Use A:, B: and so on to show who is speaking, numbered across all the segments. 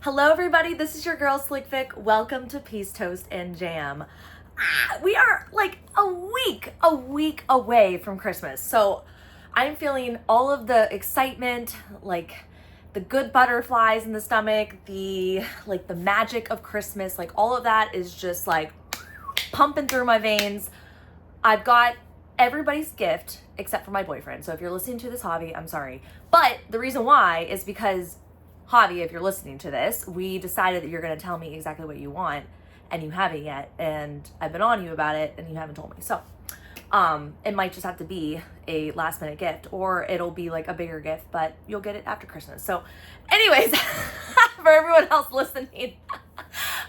A: Hello everybody, this is your girl Slick Vic. Welcome to Peace Toast and Jam. We are like a week away from Christmas. So I'm feeling all of the excitement, like the good butterflies in the stomach, the magic of Christmas, like all of that is just like pumping through my veins. I've got everybody's gift except for my boyfriend. So if you're listening to this, Javi, I'm sorry. But the reason why is because Javi, if you're listening to this, we decided that you're going to tell me exactly what you want and you haven't yet. And I've been on you about it and you haven't told me. So it might just have to be a last minute gift or it'll be like a bigger gift, but you'll get it after Christmas. So anyways, for everyone else listening,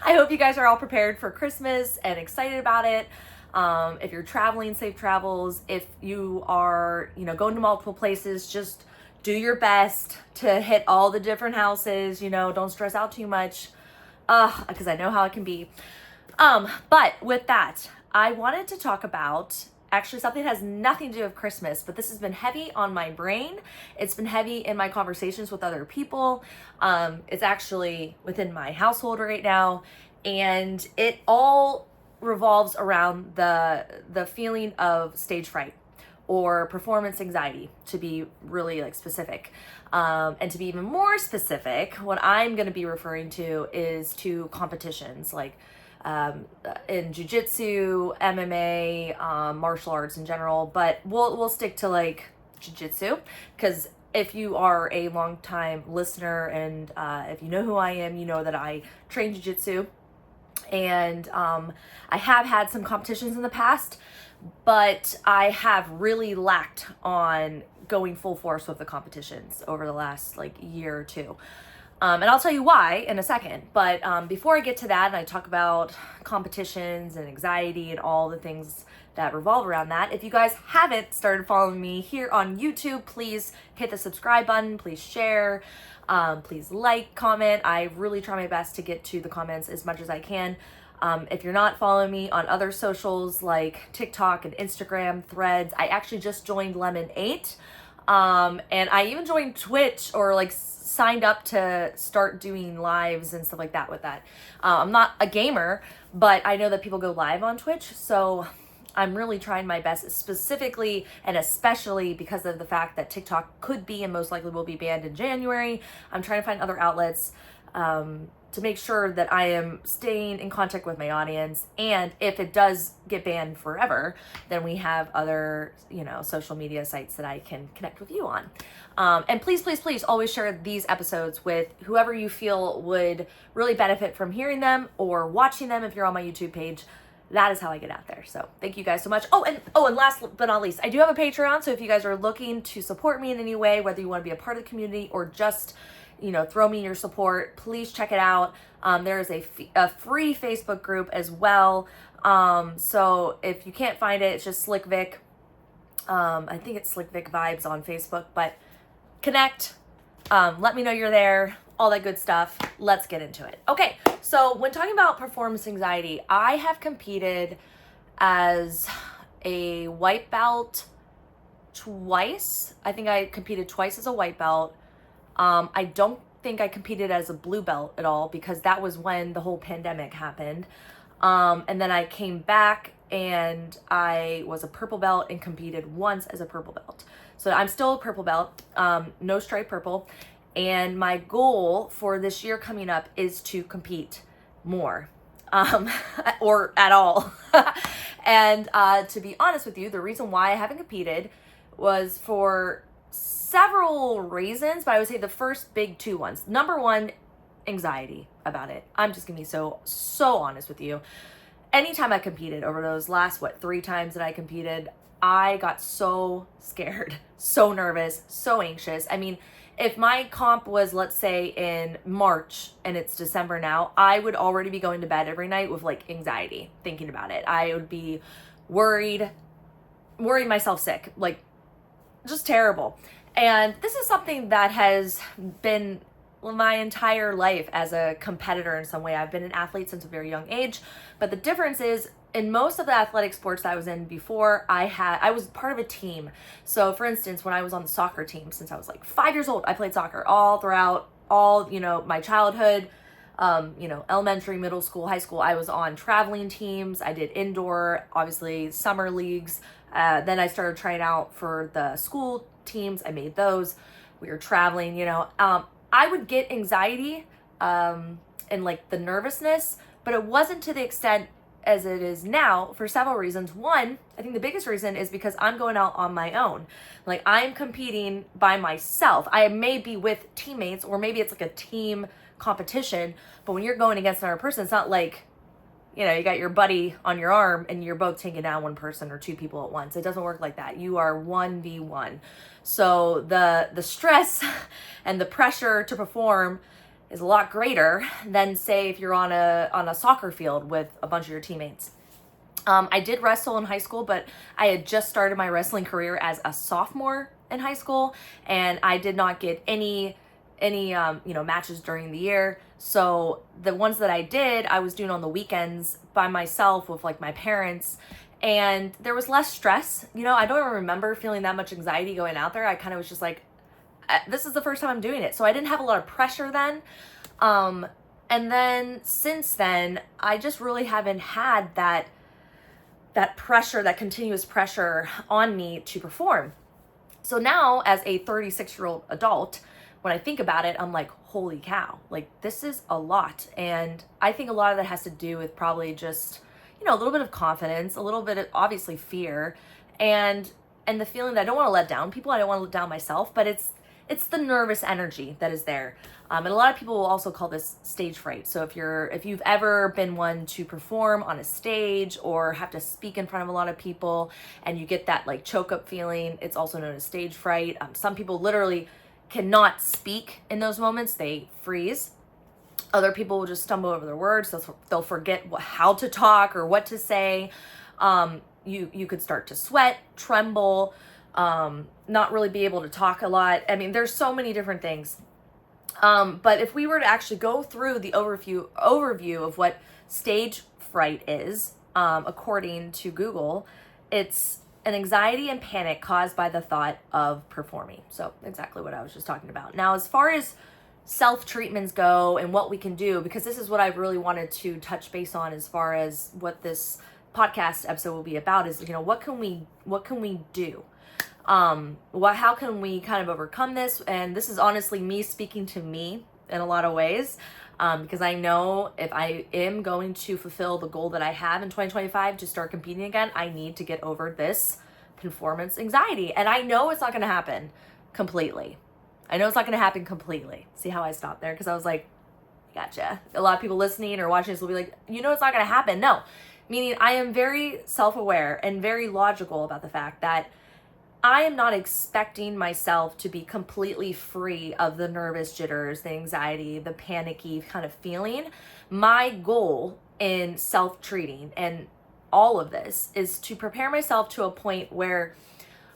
A: I hope you guys are all prepared for Christmas and excited about it. If you're traveling, safe travels. If you are, going to multiple places, just do your best to hit all the different houses, don't stress out too much, because I know how it can be. But with that, I wanted to talk about actually something that has nothing to do with Christmas, but this has been heavy on my brain. It's been heavy in my conversations with other people. It's actually within my household right now, and it all revolves around the feeling of stage fright or performance anxiety, to be really specific. And to be even more specific, what I'm going to be referring to is to competitions like in jiu-jitsu, MMA, martial arts in general, but we'll stick to jiu-jitsu, because if you are a long-time listener and if you know who I am, you know that I train jiu-jitsu, and I have had some competitions in the past, but I have really lacked on going full force with the competitions over the last year or two. And I'll tell you why in a second. But before I get to that and I talk about competitions and anxiety and all the things that revolve around that, if you guys haven't started following me here on YouTube, please hit the subscribe button, please share, please like, comment. I really try my best to get to the comments as much as I can. If you're not following me on other socials like TikTok and Instagram, Threads, I actually just joined Lemon 8. And I even joined Twitch, or signed up to start doing lives and stuff like that with that. I'm not a gamer, but I know that people go live on Twitch. So I'm really trying my best, specifically and especially because of the fact that TikTok could be and most likely will be banned in January. I'm trying to find other outlets to make sure that I am staying in contact with my audience. And if it does get banned forever, then we have other, social media sites that I can connect with you on. And please, please, please always share these episodes with whoever you feel would really benefit from hearing them or watching them if you're on my YouTube page. That is how I get out there. So thank you guys so much. Oh, and last but not least, I do have a Patreon. So if you guys are looking to support me in any way, whether you want to be a part of the community or just throw me your support, please check it out. There is a free Facebook group as well. So if you can't find it, it's just Slick Vic. I think it's Slick Vic Vibes on Facebook, but connect. Let me know you're there, all that good stuff. Let's get into it. Okay, so when talking about performance anxiety, I have competed as a white belt twice. I think I competed twice as a white belt. I don't think I competed as a blue belt at all, because that was when the whole pandemic happened. And then I came back and I was a purple belt and competed once as a purple belt. So I'm still a purple belt, no stripe purple. And my goal for this year coming up is to compete more, or at all. And to be honest with you, the reason why I haven't competed was for several reasons, but I would say the first big two ones. Number one, anxiety about it. I'm just gonna be so honest with you. Anytime I competed over those last, 3 times that I competed, I got so scared, so nervous, so anxious. I mean, if my comp was, let's say, in March and it's December now, I would already be going to bed every night with anxiety thinking about it. I would be worried myself sick, just terrible. And this is something that has been my entire life as a competitor in some way. I've been an athlete since a very young age, but the difference is in most of the athletic sports that I was in before, I was part of a team. So for instance, when I was on the soccer team, since I was 5 years old, I played soccer all throughout my childhood, Elementary, middle school, high school, I was on traveling teams. I did indoor, obviously summer leagues. Then I started trying out for the school teams. I made those. We were traveling, I would get anxiety and like the nervousness, but it wasn't to the extent as it is now for several reasons. One, I think the biggest reason is because I'm going out on my own. Like I'm competing by myself. I may be with teammates, or maybe it's like a team competition, but when you're going against another person, it's not like, you got your buddy on your arm and you're both taking down one person or two people at once. It doesn't work like that. You are 1v1. So the stress and the pressure to perform is a lot greater than, say, if you're on a soccer field with a bunch of your teammates. I did wrestle in high school, but I had just started my wrestling career as a sophomore in high school, and I did not get any matches during the year. So the ones that I did, I was doing on the weekends by myself with like my parents, and there was less stress. I don't even remember feeling that much anxiety going out there. I kind of was just like, this is the first time I'm doing it. So I didn't have a lot of pressure then. And then since then, I just really haven't had that pressure, that continuous pressure on me to perform. So now as a 36-year-old adult, when I think about it, I'm like, holy cow, like this is a lot. And I think a lot of that has to do with probably just, a little bit of confidence, a little bit of obviously fear, and the feeling that I don't want to let down people. I don't want to let down myself, but it's the nervous energy that is there. And a lot of people will also call this stage fright. So if you've ever been one to perform on a stage or have to speak in front of a lot of people and you get that like choke up feeling, it's also known as stage fright. Some people literally cannot speak in those moments. They freeze. Other people will just stumble over their words. They'll forget how to talk or what to say. You could start to sweat, tremble, not really be able to talk a lot. I mean, there's so many different things. But if we were to actually go through the overview of what stage fright is, according to Google, it's an anxiety and panic caused by the thought of performing. So exactly what I was just talking about. Now, as far as self-treatments go and what we can do, because this is what I really wanted to touch base on as far as what this podcast episode will be about, is, what can we do? How can we kind of overcome this? And this is honestly me speaking to me in a lot of ways, because I know if I am going to fulfill the goal that I have in 2025 to start competing again, I need to get over this performance anxiety. And I know it's not going to happen completely. See how I stopped there? Because I was like, gotcha. A lot of people listening or watching this will be like, it's not going to happen. No, meaning I am very self-aware and very logical about the fact that I am not expecting myself to be completely free of the nervous jitters, the anxiety, the panicky kind of feeling. My goal in self-treating and all of this is to prepare myself to a point where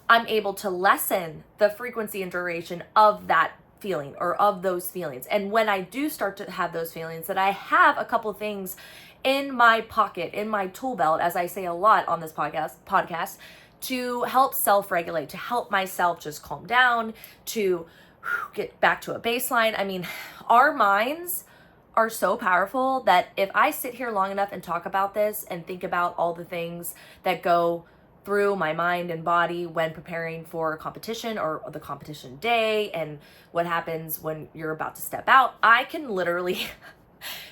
A: I'm able to lessen the frequency and duration of that feeling or of those feelings. And when I do start to have those feelings, that I have a couple things in my pocket, in my tool belt, as I say a lot on this podcast, to help self-regulate, to help myself just calm down, to get back to a baseline. I mean, our minds are so powerful that if I sit here long enough and talk about this and think about all the things that go through my mind and body when preparing for a competition or the competition day and what happens when you're about to step out, I can literally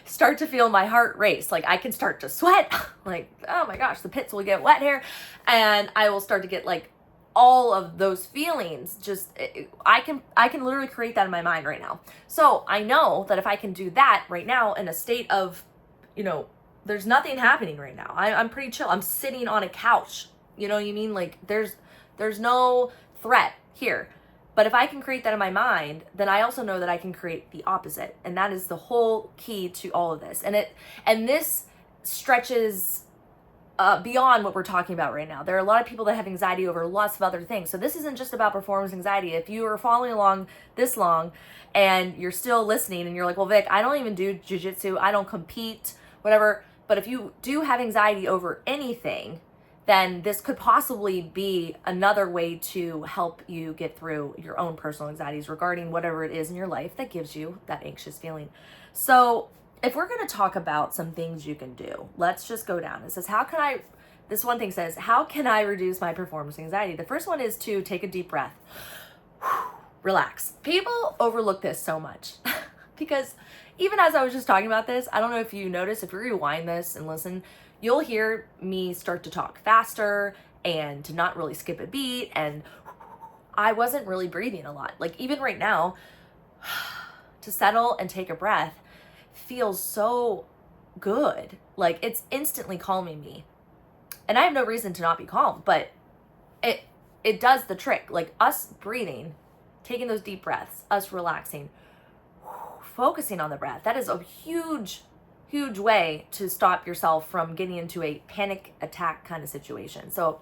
A: start to feel my heart race. Like I can start to sweat, like, oh my gosh, the pits will get wet here. And I will start to get like all of those feelings. I can literally create that in my mind right now. So I know that if I can do that right now in a state of, there's nothing happening right now. I'm pretty chill. I'm sitting on a couch. You know what I mean? Like there's no threat here. But if I can create that in my mind, then I also know that I can create the opposite. And that is the whole key to all of this. And this stretches beyond what we're talking about right now. There are a lot of people that have anxiety over lots of other things. So this isn't just about performance anxiety. If you are following along this long and you're still listening and you're like, well, Vic, I don't even do jiu-jitsu. I don't compete, whatever. But if you do have anxiety over anything, then this could possibly be another way to help you get through your own personal anxieties regarding whatever it is in your life that gives you that anxious feeling. So if we're going to talk about some things you can do, let's just go down. It says, this one thing says, how can I reduce my performance anxiety? The first one is to take a deep breath. Relax. People overlook this so much because even as I was just talking about this, I don't know if you notice, if you rewind this and listen, you'll hear me start to talk faster and to not really skip a beat. And I wasn't really breathing a lot. Like even right now, to settle and take a breath feels so good. Like it's instantly calming me. And I have no reason to not be calm, but it does the trick. Like us breathing, taking those deep breaths, us relaxing, focusing on the breath. That is a huge, huge way to stop yourself from getting into a panic attack kind of situation. So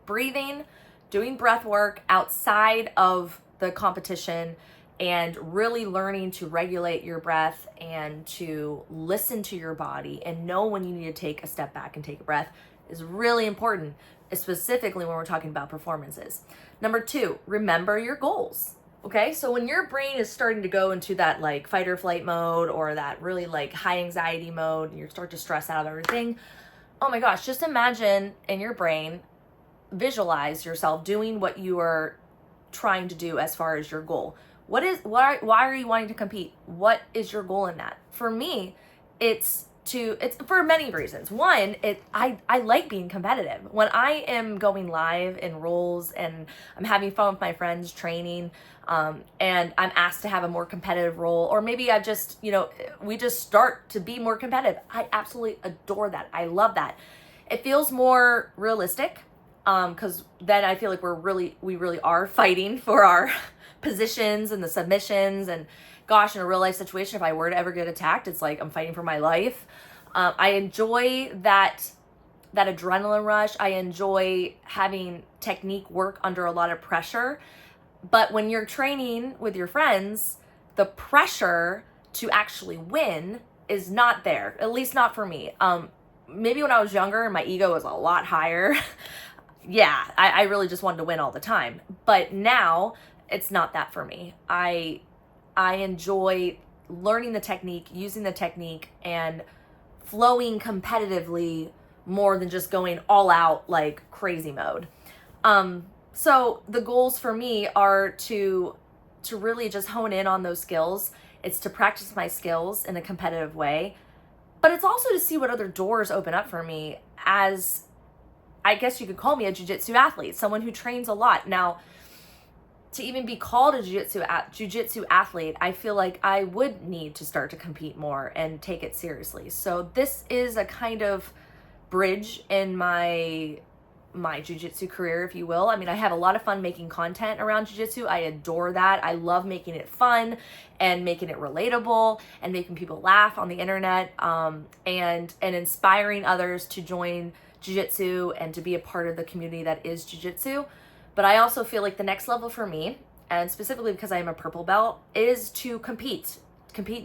A: breathing, doing breath work outside of the competition, and really learning to regulate your breath and to listen to your body and know when you need to take a step back and take a breath is really important, specifically when we're talking about performances. Number 2, remember your goals. Okay, so when your brain is starting to go into that like fight or flight mode or that really like high anxiety mode and you start to stress out of everything, oh my gosh, just imagine in your brain, visualize yourself doing what you are trying to do as far as your goal. Why are you wanting to compete? What is your goal in that? For me, it's for many reasons. One, I like being competitive. When I am going live in roles and I'm having fun with my friends training, and I'm asked to have a more competitive role, or maybe I just, we just start to be more competitive. I absolutely adore that. I love that. It feels more realistic, because then I feel like we really are fighting for our positions and the submissions. And gosh, in a real life situation, if I were to ever get attacked, it's like I'm fighting for my life. I enjoy that adrenaline rush. I enjoy having technique work under a lot of pressure. But when you're training with your friends, the pressure to actually win is not there, at least not for me. Maybe when I was younger and my ego was a lot higher, yeah, I really just wanted to win all the time. But now it's not that for me. I enjoy learning the technique, using the technique, and flowing competitively more than just going all out like crazy mode. So the goals for me are to really just hone in on those skills. It's to practice my skills in a competitive way, but it's also to see what other doors open up for me as, I guess you could call me a jiu-jitsu athlete, someone who trains a lot. Now, to even be called a jiu-jitsu athlete, I feel like I would need to start to compete more and take it seriously. So this is a kind of bridge in my jiu-jitsu career, if you will. I mean, I have a lot of fun making content around jiu-jitsu. I adore that. I love making it fun and making it relatable and making people laugh on the internet, and inspiring others to join jiu-jitsu and to be a part of the community that is jiu-jitsu. But I also feel like the next level for me, and specifically because I am a purple belt, is to compete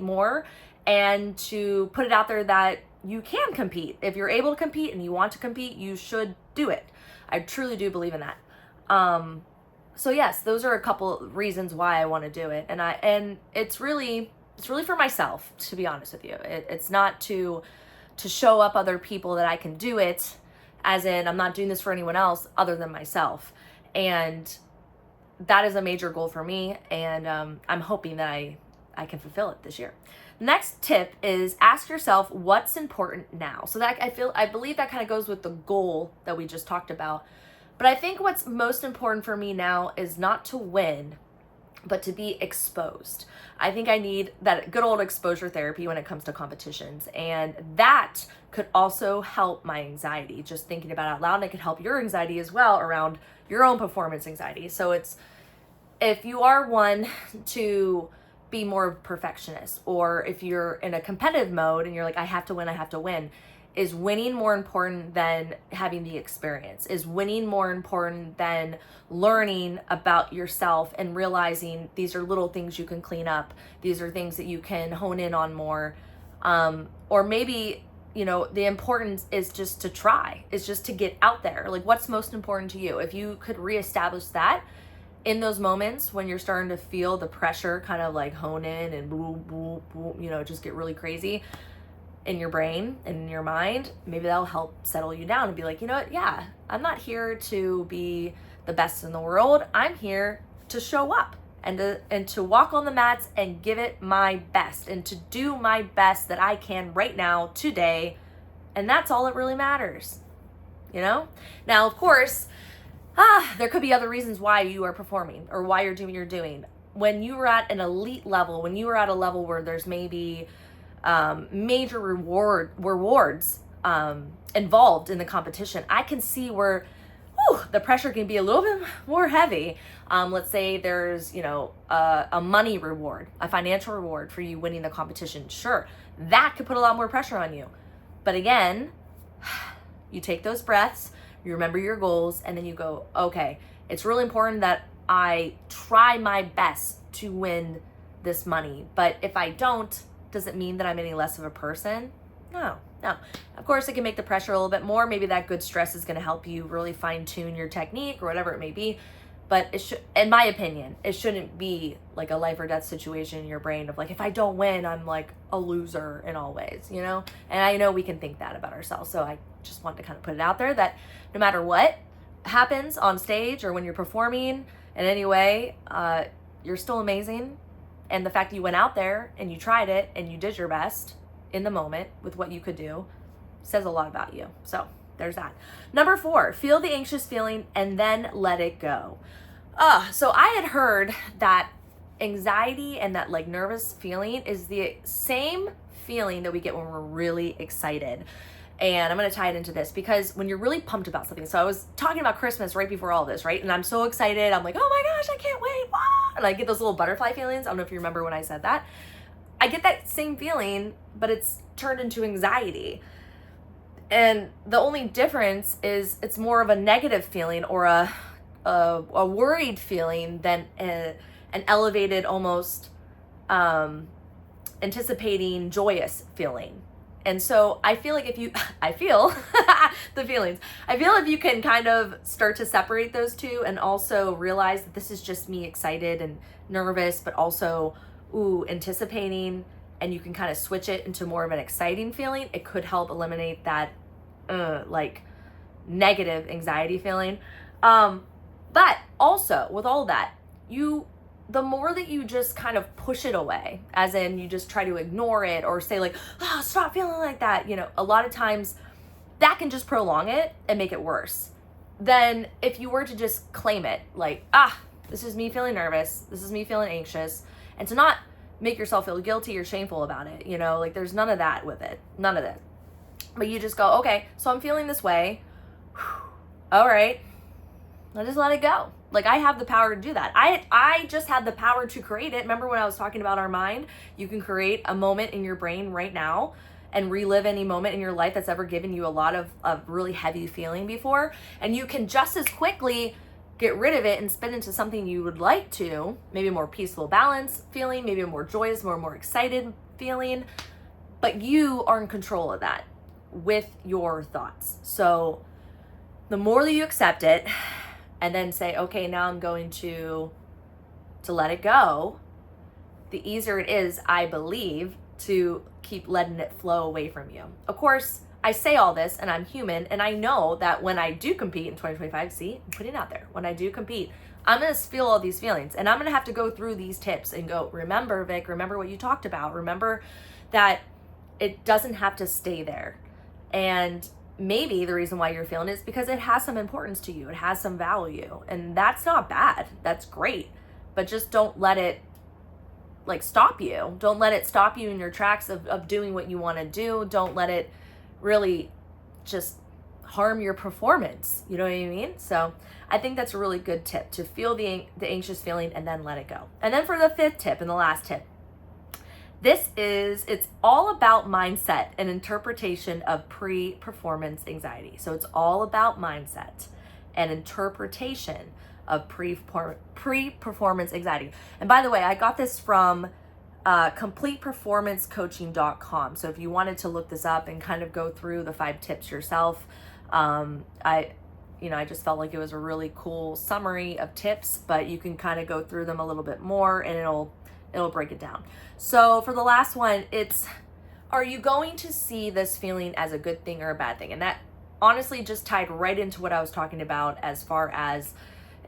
A: more and to put it out there that you can compete. If you're able to compete and you want to compete, you should do it. I truly do believe in that. So yes, those are a couple reasons why I want to do it. And it's really for myself, to be honest with you. It's not to show up other people that I can do it, as in I'm not doing this for anyone else other than myself. And that is a major goal for me, and I'm hoping that I can fulfill it this year. Next tip is ask yourself what's important now. So that I believe that kind of goes with the goal that we just talked about. But I think what's most important for me now is not to win, but to be exposed. I think I need that good old exposure therapy when it comes to competitions. And that could also help my anxiety, just thinking about it out loud. And it could help your anxiety as well around your own performance anxiety. So if you are one to be more of a perfectionist, or if you're in a competitive mode and you're like, I have to win, is winning more important than having the experience? Is winning more important than learning about yourself and realizing these are little things you can clean up? These are things that you can hone in on more. Or maybe, the importance is just to get out there. Like, what's most important to you? If you could reestablish that, in those moments when you're starting to feel the pressure kind of like hone in and boom, boom, boom, you know, just get really crazy in your brain and in your mind, maybe that'll help settle you down and be like, you know what? Yeah, I'm not here to be the best in the world. I'm here to show up and to walk on the mats and give it my best and to do my best that I can right now, today. And that's all that really matters, you know? Now, of course, there could be other reasons why you are performing or why you're doing what you're doing. When you are at an elite level, when you are at a level where there's maybe major rewards involved in the competition, I can see where the pressure can be a little bit more heavy. Let's say there's, you know, a money reward, a financial reward for you winning the competition. Sure, that could put a lot more pressure on you. But again, you take those breaths, you remember your goals, and then you go, okay, it's really important that I try my best to win this money. But if I don't, does it mean that I'm any less of a person? No. Of course, it can make the pressure a little bit more. Maybe that good stress is going to help you really fine tune your technique or whatever it may be. But it should, in my opinion, it shouldn't be like a life or death situation in your brain of like, if I don't win, I'm like a loser in all ways, you know? And I know we can think that about ourselves. So I just want to kind of put it out there that no matter what happens on stage or when you're performing in any way, you're still amazing. And the fact that you went out there and you tried it and you did your best in the moment with what you could do says a lot about you. So there's that. Number 4, feel the anxious feeling and then let it go. So I had heard that anxiety and that like nervous feeling is the same feeling that we get when we're really excited. And I'm going to tie it into this because when you're really pumped about something. So I was talking about Christmas right before all this, right? And I'm so excited. I'm like, oh my gosh, I can't wait. Wah! And I get those little butterfly feelings. I don't know if you remember when I said that. I get that same feeling, but it's turned into anxiety. And the only difference is it's more of a negative feeling or a worried feeling than an elevated, almost anticipating, joyous feeling. And so I feel like I feel the feelings. I feel if you can kind of start to separate those two and also realize that this is just me excited and nervous, but also, anticipating, and you can kind of switch it into more of an exciting feeling, it could help eliminate that, like negative anxiety feeling. But also with all that, the more that you just kind of push it away, as in you just try to ignore it or say like, stop feeling like that, you know, a lot of times that can just prolong it and make it worse than if you were to just claim it like, this is me feeling nervous, this is me feeling anxious, and to not make yourself feel guilty or shameful about it, you know, like there's none of that with it, none of that. But you just go, okay, so I'm feeling this way. All right, I'll just let it go. Like I have the power to do that. I just had the power to create it. Remember when I was talking about our mind? You can create a moment in your brain right now and relive any moment in your life that's ever given you a lot of really heavy feeling before. And you can just as quickly get rid of it and spin into something you would like to, maybe a more peaceful, balanced feeling, maybe a more joyous, more excited feeling. But you are in control of that with your thoughts. So the more that you accept it, and then say, okay, now I'm going to let it go, the easier it is, I believe, to keep letting it flow away from you. Of course, I say all this and I'm human, and I know that when I do compete in 2025, see, I'm putting it out there, when I do compete, I'm gonna feel all these feelings and I'm gonna have to go through these tips and go, remember, Vic, remember what you talked about. Remember that it doesn't have to stay there. And maybe the reason why you're feeling it is because it has some importance to you. It has some value, and that's not bad. That's great. But just don't let it like stop you. Don't let it stop you in your tracks of doing what you want to do. Don't let it really just harm your performance. You know what I mean? So I think that's a really good tip, to feel the anxious feeling and then let it go. And then for the 5th tip and the last tip, it's all about mindset and interpretation of pre-performance anxiety. So it's all about mindset and interpretation of pre-performance anxiety. And by the way, I got this from completeperformancecoaching.com. So if you wanted to look this up and kind of go through the 5 tips yourself, I I just felt like it was a really cool summary of tips, but you can kind of go through them a little bit more and it'll break it down. So for the last one, it's, are you going to see this feeling as a good thing or a bad thing? And that honestly just tied right into what I was talking about as far as,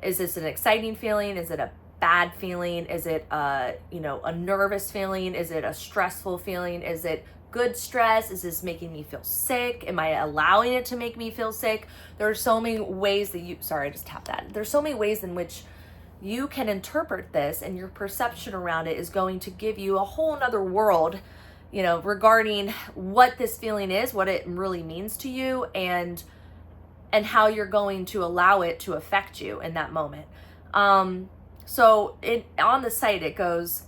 A: is this an exciting feeling? Is it a bad feeling? Is it a nervous feeling? Is it a stressful feeling? Is it good stress? Is this making me feel sick? Am I allowing it to make me feel sick? There are so many ways that sorry, I just tapped that. There's so many ways in which you can interpret this, and your perception around it is going to give you a whole nother world, regarding what this feeling is, what it really means to you, and how you're going to allow it to affect you in that moment. So on the site, it goes,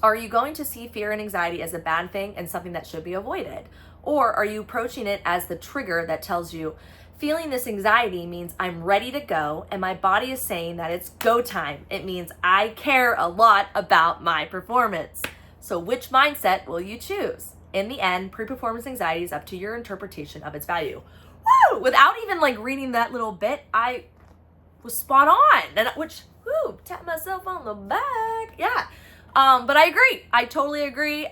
A: are you going to see fear and anxiety as a bad thing and something that should be avoided? Or are you approaching it as the trigger that tells you, feeling this anxiety means I'm ready to go and my body is saying that it's go time. It means I care a lot about my performance. So which mindset will you choose? In the end, pre-performance anxiety is up to your interpretation of its value. Woo! Without even reading that little bit, I was spot on. And tap myself on the back. Yeah. But I agree. I totally agree.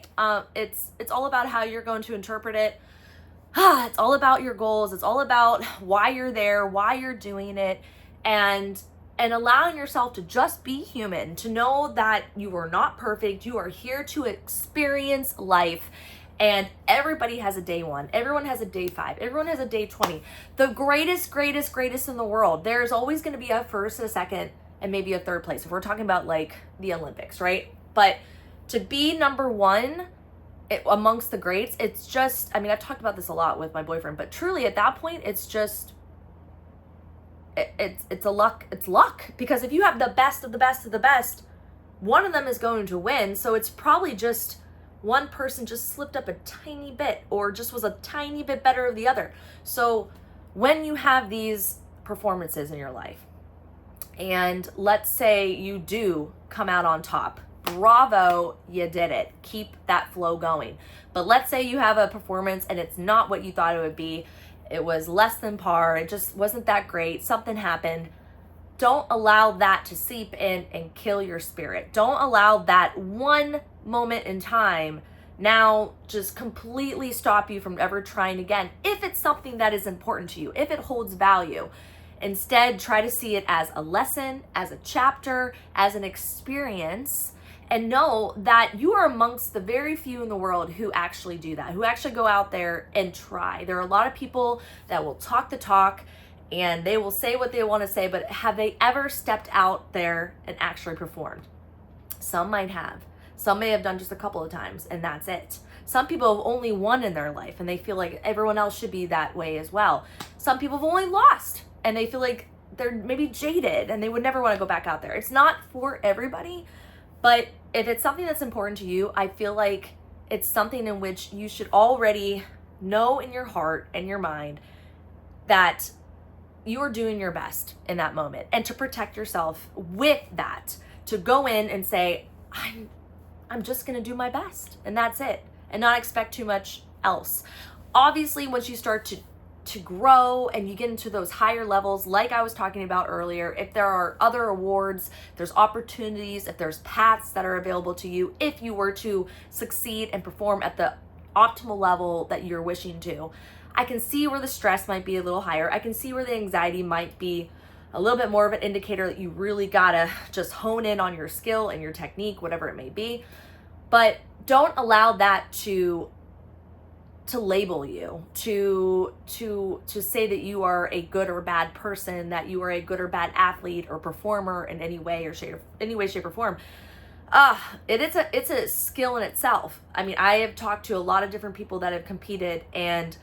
A: It's all about how you're going to interpret it. It's all about your goals. It's all about why you're there, why you're doing it, and allowing yourself to just be human, to know that you are not perfect. You are here to experience life, and everybody has a day 1. Everyone has a day 5. Everyone has a day 20. The greatest in the world. There's always going to be a first, a second, and maybe a third place if we're talking about the Olympics, right? But to be number 1 amongst the greats, it's just, I've talked about this a lot with my boyfriend, but truly at that point, it's just, it's luck, because if you have the best of the best of the best, one of them is going to win. So it's probably just one person just slipped up a tiny bit or just was a tiny bit better of the other. So when you have these performances in your life, and let's say you do come out on top, bravo, you did it. Keep that flow going. But let's say you have a performance and it's not what you thought it would be. It was less than par. It just wasn't that great. Something happened. Don't allow that to seep in and kill your spirit. Don't allow that one moment in time now just completely stop you from ever trying again. If it's something that is important to you, if it holds value, instead try to see it as a lesson, as a chapter, as an experience, and know that you are amongst the very few in the world who actually do that, who actually go out there and try. There are a lot of people that will talk the talk and they will say what they want to say, but have they ever stepped out there and actually performed? Some might have. Some may have done just a couple of times and that's it. Some people have only won in their life and they feel like everyone else should be that way as well. Some people have only lost and they feel like they're maybe jaded and they would never want to go back out there. It's not for everybody. But if it's something that's important to you, I feel like it's something in which you should already know in your heart and your mind that you are doing your best in that moment, and to protect yourself with that, to go in and say, I'm just going to do my best and that's it, and not expect too much else. Obviously, once you start to grow and you get into those higher levels, like I was talking about earlier, if there are other awards, there's opportunities, if there's paths that are available to you, if you were to succeed and perform at the optimal level that you're wishing to, I can see where the stress might be a little higher. I can see where the anxiety might be a little bit more of an indicator that you really gotta just hone in on your skill and your technique, whatever it may be. But don't allow that to label you, to say that you are a good or bad person, that you are a good or bad athlete or performer in any way or shape or form. It's a skill in itself. I have talked to a lot of different people that have competed, and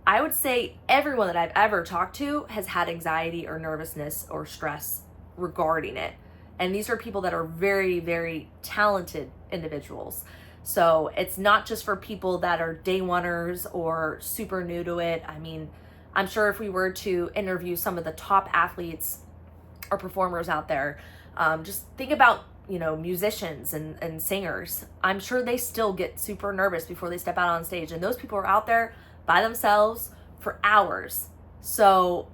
A: I would say everyone that I've ever talked to has had anxiety or nervousness or stress regarding it. And these are people that are very, very talented individuals. So it's not just for people that are day oneers or super new to it. I'm sure if we were to interview some of the top athletes or performers out there, just think about, musicians and singers. I'm sure they still get super nervous before they step out on stage. And those people are out there by themselves for hours. So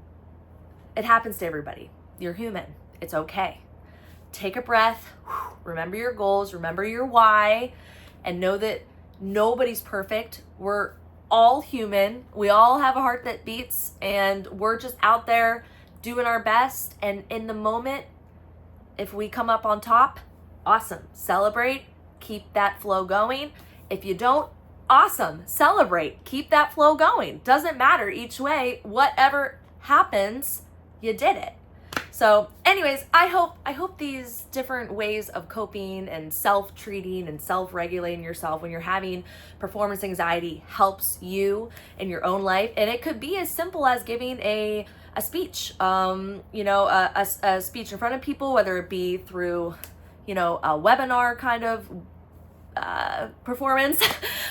A: it happens to everybody. You're human. It's okay. Take a breath, remember your goals, remember your why, and know that nobody's perfect. We're all human. We all have a heart that beats, and we're just out there doing our best. And in the moment, if we come up on top, awesome. Celebrate, keep that flow going. If you don't, awesome. Celebrate, keep that flow going. Doesn't matter each way, whatever happens, you did it. So anyways, I hope these different ways of coping and self-treating and self-regulating yourself when you're having performance anxiety helps you in your own life. And it could be as simple as giving a speech, a speech in front of people, whether it be through, a webinar kind of performance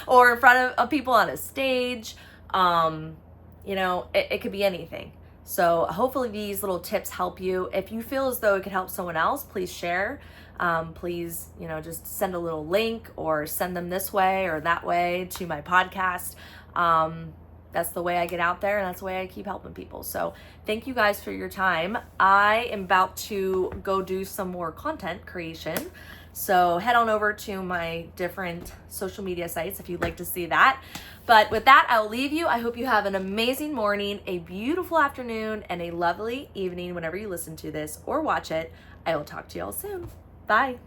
A: or in front of people on a stage. It could be anything. So hopefully these little tips help you. If you feel as though it could help someone else, please share. Please, just send a little link or send them this way or that way to my podcast. That's the way I get out there, and that's the way I keep helping people. So thank you guys for your time. I am about to go do some more content creation. So head on over to my different social media sites if you'd like to see that. But with that, I'll leave you. I hope you have an amazing morning, a beautiful afternoon, and a lovely evening whenever you listen to this or watch it. I will talk to y'all soon. Bye.